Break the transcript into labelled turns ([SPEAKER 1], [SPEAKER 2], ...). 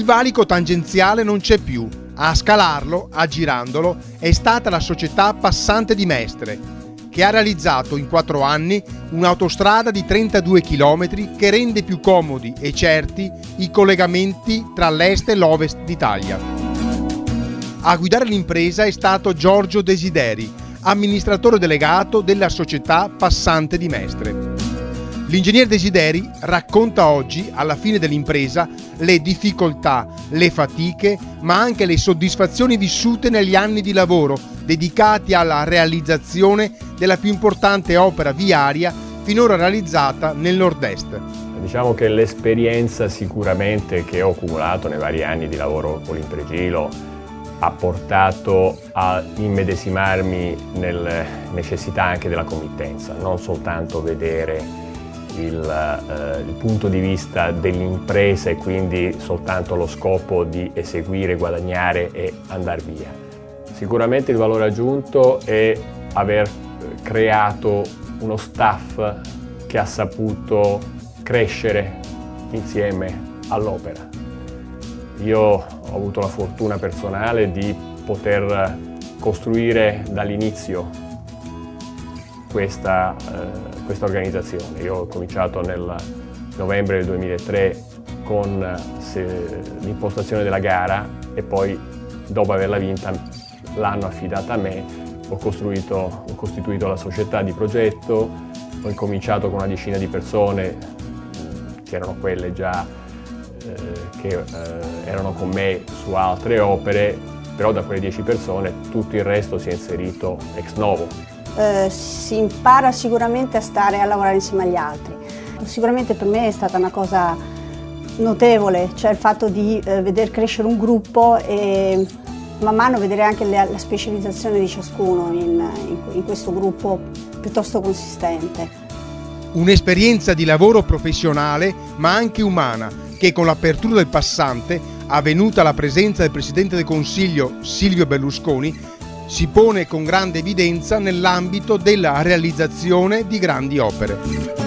[SPEAKER 1] Il valico tangenziale non c'è più. A scalarlo, aggirandolo, è stata la società Passante di Mestre, che ha realizzato in 4 anni un'autostrada di 32 km che rende più comodi e certi i collegamenti tra l'est e l'ovest d'Italia. A guidare l'impresa è stato Giorgio Desideri, amministratore delegato della società Passante di Mestre. L'ingegner Desideri racconta oggi, alla fine dell'impresa, le difficoltà, le fatiche, ma anche le soddisfazioni vissute negli anni di lavoro dedicati alla realizzazione della più importante opera viaria finora realizzata nel nord-est.
[SPEAKER 2] Diciamo che l'esperienza sicuramente che ho accumulato nei vari anni di lavoro con l'Impregilo ha portato a immedesimarmi nelle necessità anche della committenza, non soltanto vedere il punto di vista dell'impresa e quindi soltanto lo scopo di eseguire, guadagnare e andare via. Sicuramente il valore aggiunto è aver creato uno staff che ha saputo crescere insieme all'opera. Io ho avuto la fortuna personale di poter costruire dall'inizio questa organizzazione. Io ho cominciato nel novembre del 2003 con l'impostazione della gara e poi, dopo averla vinta, l'hanno affidata a me. Ho costituito la società di progetto, ho incominciato con una decina di persone che erano quelle già che erano con me su altre opere, però da quelle 10 persone tutto il resto si è inserito ex novo.
[SPEAKER 3] Si impara sicuramente a lavorare insieme agli altri. Sicuramente per me è stata una cosa notevole, cioè il fatto di veder crescere un gruppo e man mano vedere anche la specializzazione di ciascuno in questo gruppo piuttosto consistente.
[SPEAKER 1] Un'esperienza di lavoro professionale ma anche umana che, con l'apertura del Passante, avvenuta alla presenza del Presidente del Consiglio Silvio Berlusconi, si pone con grande evidenza nell'ambito della realizzazione di grandi opere.